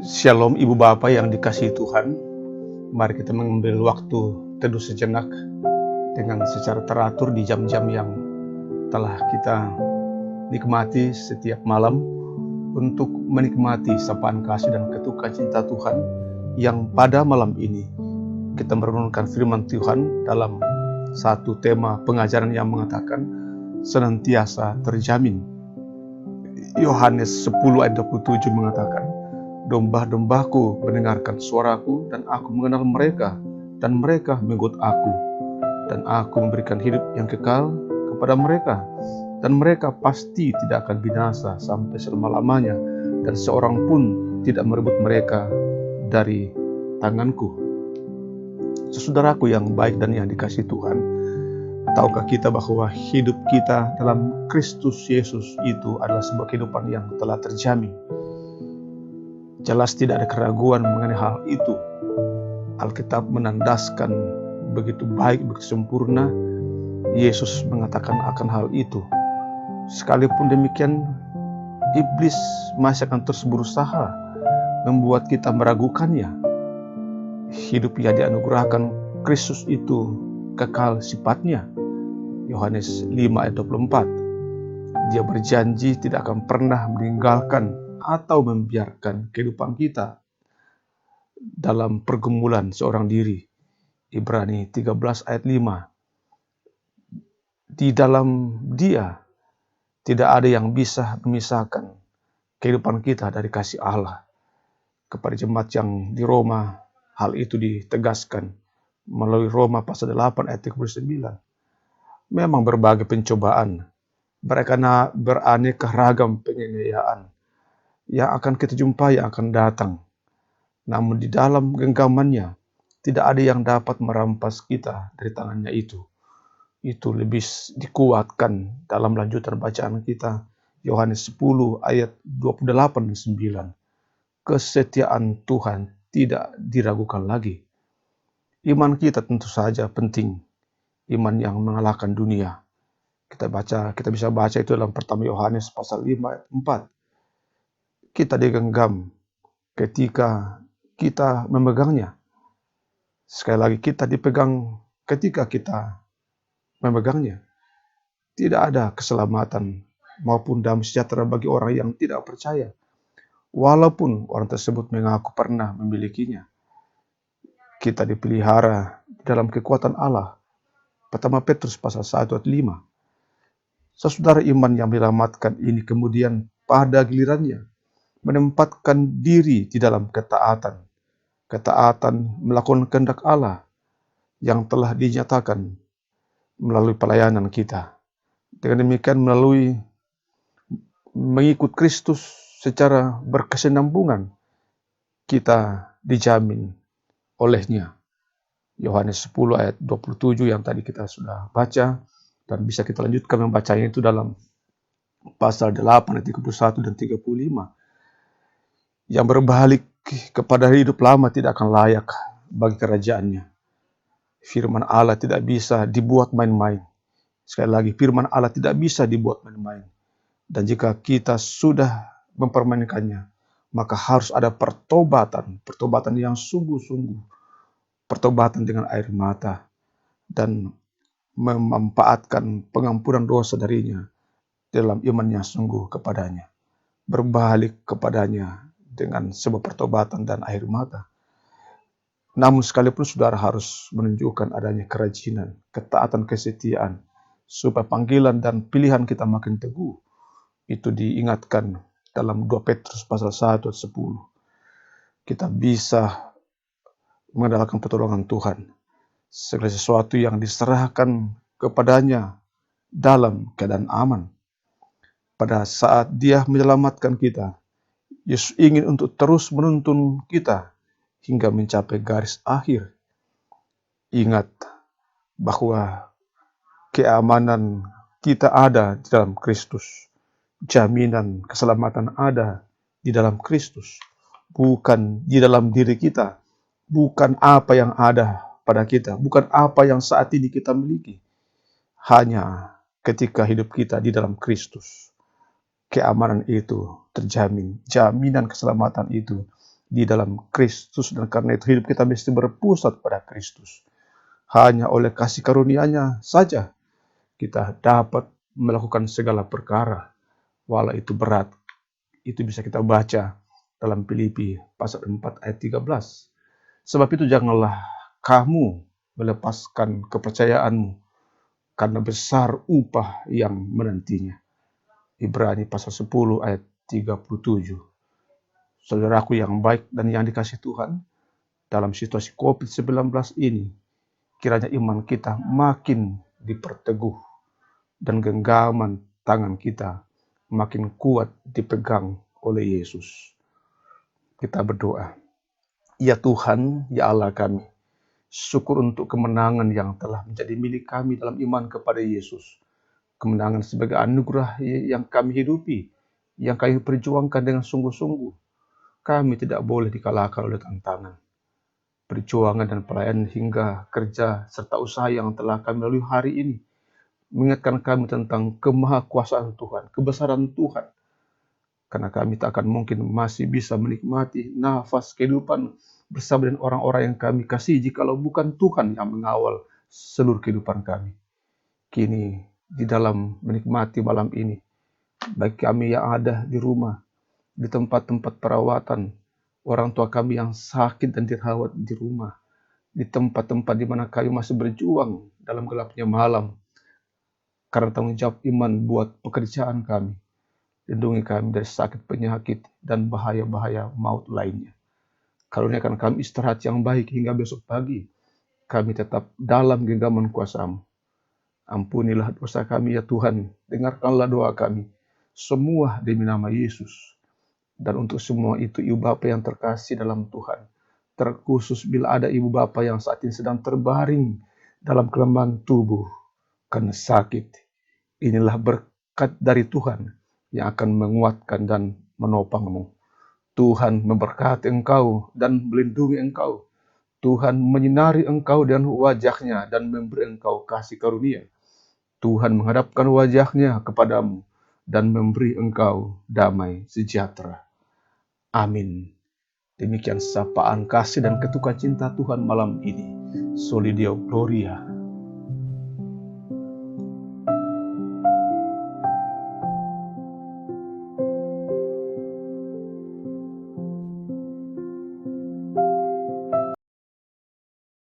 Shalom Ibu Bapak yang dikasihi Tuhan. Mari kita mengambil waktu teduh sejenak dengan secara teratur di jam-jam yang telah kita nikmati setiap malam untuk menikmati sapaan kasih dan ketukan cinta Tuhan yang pada malam ini kita merenungkan firman Tuhan dalam satu tema pengajaran yang mengatakan senantiasa terjamin. Yohanes 10 ayat 27 mengatakan, domba-dombaku mendengarkan suaraku dan aku mengenal mereka dan mereka mengikut aku. Dan aku memberikan hidup yang kekal kepada mereka dan mereka pasti tidak akan binasa sampai selama-lamanya dan seorang pun tidak merebut mereka dari tanganku. Saudaraku yang baik dan yang dikasihi Tuhan, tahukah kita bahwa hidup kita dalam Kristus Yesus itu adalah sebuah kehidupan yang telah terjamin. Jelas tidak ada keraguan mengenai hal itu. Alkitab menandaskan begitu baik, begitu sempurna. Yesus mengatakan akan hal itu. Sekalipun demikian, iblis masih akan terus berusaha membuat kita meragukannya. Hidup yang dianugerahkan Kristus itu kekal sifatnya. Yohanes 5 ayat 24. Dia berjanji tidak akan pernah meninggalkan atau membiarkan kehidupan kita dalam pergumulan seorang diri. Ibrani 13 ayat 5. Di dalam Dia tidak ada yang bisa memisahkan kehidupan kita dari kasih Allah. Kepada jemaat yang di Roma, hal itu ditegaskan melalui Roma pasal 8 ayat 39. Memang berbagai pencobaan, beraneka ragam penganiayaan yang akan kita jumpai, yang akan datang. Namun di dalam genggamannya, tidak ada yang dapat merampas kita dari tangannya itu. Itu lebih dikuatkan dalam lanjutan bacaan kita, Yohanes 10 ayat 28 dan 9. Kesetiaan Tuhan tidak diragukan lagi. Iman kita tentu saja penting. Iman yang mengalahkan dunia. Kita bisa baca itu dalam pertama Yohanes pasal 5 ayat 4. Kita digenggam ketika kita memegangnya. Sekali lagi, kita dipegang ketika kita memegangnya. Tidak ada keselamatan maupun damai sejahtera bagi orang yang tidak percaya, walaupun orang tersebut mengaku pernah memilikinya. Kita dipelihara dalam kekuatan Allah. Pertama Petrus pasal 1 ayat 5. Saudara, iman yang menyelamatkan ini kemudian pada gilirannya menempatkan diri di dalam ketaatan. Ketaatan melakukan kehendak Allah yang telah dinyatakan melalui pelayanan kita. Dengan demikian, melalui mengikut Kristus secara berkesinambungan, kita dijamin olehnya. Yohanes 10 ayat 27 yang tadi kita sudah baca, dan bisa kita lanjutkan membacanya itu dalam pasal 8 ayat 31 dan 35. Yang berbalik kepada hidup lama tidak akan layak bagi kerajaannya. Firman Allah tidak bisa dibuat main-main. Sekali lagi, firman Allah tidak bisa dibuat main-main. Dan jika kita sudah mempermainkannya, maka harus ada pertobatan yang sungguh-sungguh. Pertobatan dengan air mata dan memanfaatkan pengampunan dosa darinya dalam iman yang sungguh kepadanya. Berbalik kepadanya dengan sebuah pertobatan dan air mata. Namun sekalipun saudara harus menunjukkan adanya kerajinan, ketaatan, kesetiaan, supaya panggilan dan pilihan kita makin teguh. Itu diingatkan dalam 2 Petrus pasal 1 ayat 10. Kita bisa mengandalkan pertolongan Tuhan. Segala sesuatu yang diserahkan kepadanya dalam keadaan aman. Pada saat Dia menyelamatkan kita, Yesus ingin untuk terus menuntun kita hingga mencapai garis akhir. Ingat bahwa keamanan kita ada di dalam Kristus. Jaminan keselamatan ada di dalam Kristus. Bukan di dalam diri kita. Bukan apa yang ada pada kita. Bukan apa yang saat ini kita miliki. Hanya ketika hidup kita di dalam Kristus. Keamanan itu terjamin. Jaminan keselamatan itu di dalam Kristus, dan karena itu hidup kita mesti berpusat pada Kristus. Hanya oleh kasih karunia-Nya saja kita dapat melakukan segala perkara, walau itu berat. Itu bisa kita baca dalam Filipi pasal 4 ayat 13. Sebab itu janganlah kamu melepaskan kepercayaanmu, karena besar upah yang menantinya. Ibrani pasal 10 ayat 37. Saudaraku yang baik dan yang dikasihi Tuhan, dalam situasi COVID-19 ini, kiranya iman kita makin diperteguh dan genggaman tangan kita makin kuat dipegang oleh Yesus. Kita berdoa. Ya Tuhan, ya Allah kami, syukur untuk kemenangan yang telah menjadi milik kami dalam iman kepada Yesus. Kemenangan sebagai anugerah yang kami hidupi, yang kami perjuangkan dengan sungguh-sungguh. Kami tidak boleh dikalahkan oleh tantangan, perjuangan dan pelayanan hingga kerja serta usaha yang telah kami lalui hari ini mengingatkan kami tentang kemahakuasaan Tuhan, kebesaran Tuhan. Karena kami tak akan mungkin masih bisa menikmati nafas kehidupan bersama dengan orang-orang yang kami kasihi jikalau bukan Tuhan yang mengawal seluruh kehidupan kami. Kini di dalam menikmati malam ini, bagi kami yang ada di rumah, di tempat-tempat perawatan, orang tua kami yang sakit dan dirawat di rumah, di tempat-tempat di mana kami masih berjuang dalam gelapnya malam, karena tanggung jawab iman buat pekerjaan kami. Lindungi kami dari sakit penyakit dan bahaya-bahaya maut lainnya. Karuniakan kami istirahat yang baik hingga besok pagi. Kami tetap dalam genggaman kuasa-Mu. Ampunilah dosa kami ya Tuhan. Dengarkanlah doa kami. Semua demi nama Yesus. Dan untuk semua itu Ibu Bapa yang terkasih dalam Tuhan. Terkhusus bila ada Ibu Bapa yang saat ini sedang terbaring dalam kelemahan tubuh karena sakit. Inilah berkat dari Tuhan yang akan menguatkan dan menopangmu. Tuhan memberkati engkau dan melindungi engkau. Tuhan menyinari engkau dengan wajah-Nya dan memberi engkau kasih karunia. Tuhan menghadapkan wajah-Nya kepadamu dan memberi engkau damai sejahtera. Amin. Demikian sapaan kasih dan ketukan cinta Tuhan malam ini. Soli Deo Gloria.